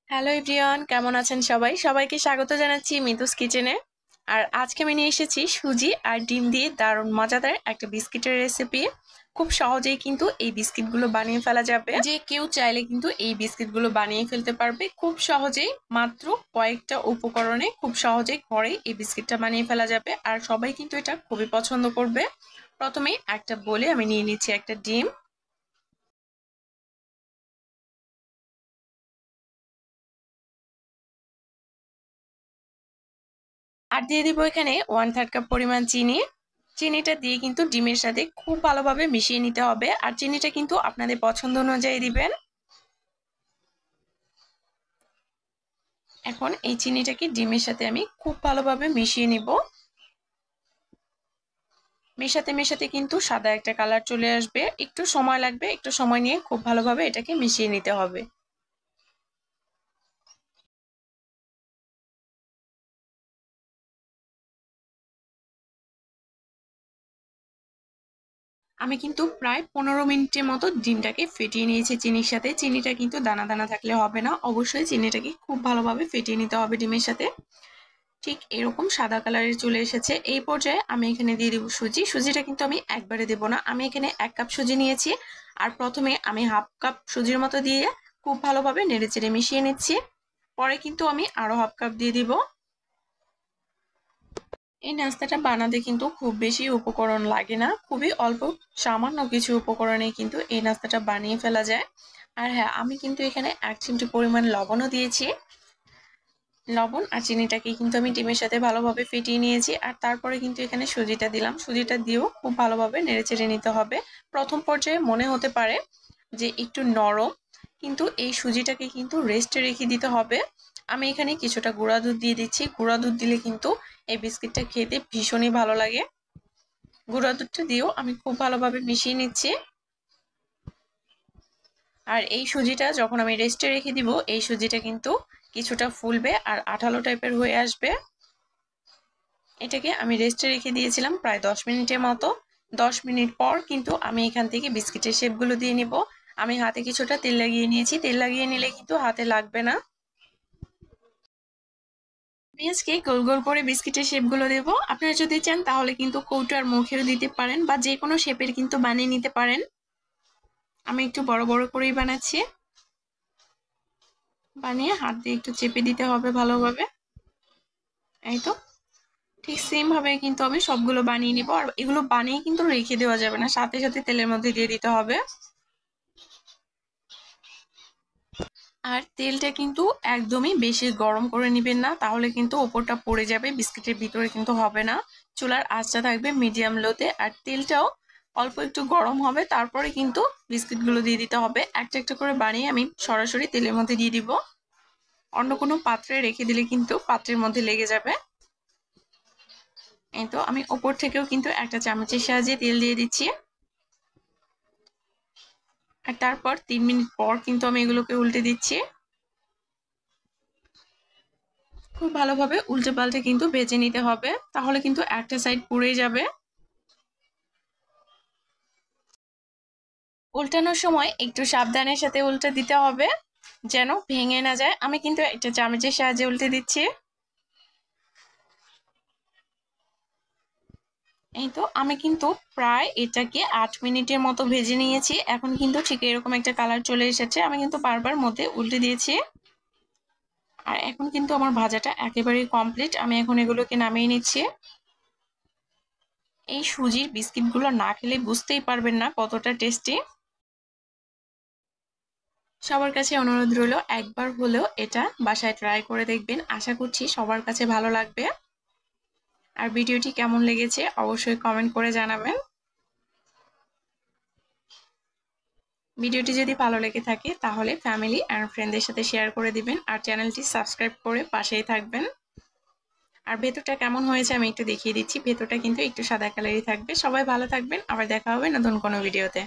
Hello everyone, কেমন আছেন সবাই? সবাইকে স্বাগত জানাচ্ছি মিতুস কিচেনে। আর আজকে আমি নিয়ে এসেছি সুজি আর ডিম দিয়ে দারুণ মজাদার একটা বিস্কিটের রেসিপি। খুব সহজেই কিন্তু এই বিস্কিটগুলো বানিয়ে ফেলা যাবে। যে কেউ চাইলে কিন্তু এই বিস্কিটগুলো বানিয়ে ফেলতে পারবে খুব সহজেই, মাত্র কয়েকটা উপকরণে খুব সহজেই ঘরে এই বিস্কিটটা বানিয়ে ফেলা যাবে। আর সবাই কিন্তু এটা খুবই পছন্দ করবে। প্রথমেই একটা বলে আমি নিয়ে নিচ্ছি একটা ডিম। আর দিয়ে দিব এখানে 1/3 কাপ পরিমাণ চিনি। চিনিটা দিয়ে কিন্তু ডিমের সাথে খুব ভালোভাবে মিশিয়ে নিতে হবে। আর চিনিটা কিন্তু আপনাদের পছন্দ অনুযায়ী দিবেন। এখন এই চিনিটাকে ডিমের সাথে আমি খুব ভালোভাবে মিশিয়ে নিব। মেশাতে মেশাতে কিন্তু সাদা একটা কালার চলে আসবে, একটু সময় লাগবে। একটু সময় নিয়ে খুব ভালোভাবে এটাকে মিশিয়ে নিতে হবে। আমি কিন্তু প্রায় 15 মিনিটের মতো ডিমটাকে ফেটিয়ে নিয়েছি চিনির সাথে। চিনিটা কিন্তু দানা দানা থাকলে হবে না, অবশ্যই চিনিটাকে খুব ভালোভাবে ফেটিয়ে নিতে হবে ডিমের সাথে। ঠিক এরকম সাদা কালারের চলে এসেছে। এই পর্যায়ে আমি এখানে দিয়ে দেবো সুজি। সুজিটা কিন্তু আমি একবারে দেব না, আমি এখানে 1 কাপ সুজি নিয়েছি। আর প্রথমে আমি হাফ কাপ সুজির মতো দিয়ে খুব ভালোভাবে নেড়েচেড়ে মিশিয়ে নিচ্ছি। পরে কিন্তু আমি আরো হাফ কাপ দিয়ে দিব। এই নাস্তাটা বানাতে কিন্তু খুব বেশি উপকরণ লাগে না, খুবই অল্প সামান্য কিছু উপকরণে কিন্তু এই নাস্তাটা বানিয়ে ফেলা যায়। আর হ্যাঁ, আমি কিন্তু এখানে 1 চিমটি পরিমাণ লবণও দিয়েছি। লবণ আর চিনিটাকে কিন্তু আমি ডিমের সাথে ভালোভাবে ফেটিয়ে নিয়েছি। আর তারপরে কিন্তু এখানে সুজিটা দিলাম। সুজিটা দিয়েও খুব ভালোভাবে নেড়েচেড়ে নিতে হবে। প্রথম পর্যায়ে মনে হতে পারে যে একটু নরম, কিন্তু এই সুজিটাকে কিন্তু রেস্টে রেখে দিতে হবে। আমি এখানে কিছুটা গুঁড়া দুধ দিয়ে দিচ্ছি। গুঁড়া দুধ দিলে কিন্তু এই বিস্কিটটা খেতে ভীষণই ভালো লাগে। গুঁড়া দুধটা দিয়েও আমি খুব ভালোভাবে মিশিয়ে নিচ্ছি। আর এই সুজিটা যখন আমি রেস্টে রেখে দিব, এই সুজিটা কিন্তু কিছুটা ফুলবে আর আঠালো টাইপের হয়ে আসবে। এটাকে আমি রেস্টে রেখে দিয়েছিলাম প্রায় 10 মিনিটের মতো। 10 মিনিট পর কিন্তু আমি এখান থেকে বিস্কিটের শেপগুলো দিয়ে নিব। আমি হাতে কিছুটা তেল লাগিয়ে নিয়েছি। তেল লাগিয়ে নিলে কিন্তু হাতে লাগবে না। আমি আজকে গোল গোল করে বিস্কিটের শেপগুলো দেব। আপনারা যদি চান তাহলে কিন্তু কৌটার মুখেও দিতে পারেন বা যে কোনো শেপের কিন্তু বানিয়ে নিতে পারেন। আমি একটু বড় বড় করেই বানাচ্ছি। বানিয়ে হাত দিয়ে একটু চেপে দিতে হবে ভালোভাবে। এই তো ঠিক সেম ভাবে কিন্তু আমি সবগুলো বানিয়ে নিব। আর এগুলো বানিয়ে কিন্তু রেখে দেওয়া যাবে না, সাথে সাথে তেলের মধ্যে দিয়ে দিতে হবে। আর তেলটা কিন্তু একদমই বেশি গরম করে নেবেন না, তাহলে কিন্তু ওপরটা পড়ে যাবে, বিস্কিটের ভিতরে কিন্তু হবে না। চুলার আঁচটা থাকবে মিডিয়াম লোতে। আর তেলটাও অল্প একটু গরম হবে, তারপরে কিন্তু বিস্কিটগুলো দিয়ে দিতে হবে। একটা একটা করে বানিয়ে আমি সরাসরি তেলের মধ্যে দিয়ে দিব। অন্য কোনো পাত্রে রেখে দিলে কিন্তু পাত্রের মধ্যে লেগে যাবে। এই তো আমি ওপর থেকেও কিন্তু একটা চামচের সাহায্যে তেল দিয়ে দিচ্ছি। আর তারপর 3 মিনিট পর কিন্তু আমি এগুলোকে উল্টে দিচ্ছি। খুব ভালোভাবে উল্টে পাল্টে কিন্তু ভেজে নিতে হবে, তাহলে কিন্তু একটা সাইড পুড়ে যাবে। উল্টানোর সময় একটু সাবধানের সাথে উল্টে দিতে হবে, যেন ভেঙে না যায়। আমি কিন্তু একটা চামচের সাহায্যে উল্টে দিচ্ছি। এই তো আমি কিন্তু প্রায় এটাকে 8 মিনিটের মতো ভেজে নিয়েছি। এখন কিন্তু ঠিক এরকম একটা কালার চলে এসেছে। আমি কিন্তু বারবার মধ্যে উল্টে দিয়েছি। আর এখন কিন্তু আমার ভাজাটা একেবারেই কমপ্লিট। আমি এখন এগুলোকে নামিয়ে নিচ্ছি। এই সুজির বিস্কিটগুলো না খেলে বুঝতেই পারবেন না কতটা টেস্টি। সবার কাছে অনুরোধ রইল, একবার হলেও এটা বাসায় ট্রাই করে দেখবেন। আশা করছি সবার কাছে ভালো লাগবে। আর ভিডিওটি কেমন লেগেছে অবশ্যই কমেন্ট করে জানাবেন। ভিডিওটি যদি ভালো লেগে থাকে তাহলে ফ্যামিলি আর ফ্রেন্ডদের সাথে শেয়ার করে দিবেন। আর চ্যানেলটি সাবস্ক্রাইব করে পাশেই থাকবেন। আর ভেতরটা কেমন হয়েছে আমি একটু দেখিয়ে দিচ্ছি। ভেতরটা কিন্তু একটু সাদা কালারই থাকবে। সবাই ভালো থাকবেন, আবার দেখা হবে নতুন কোনো ভিডিওতে।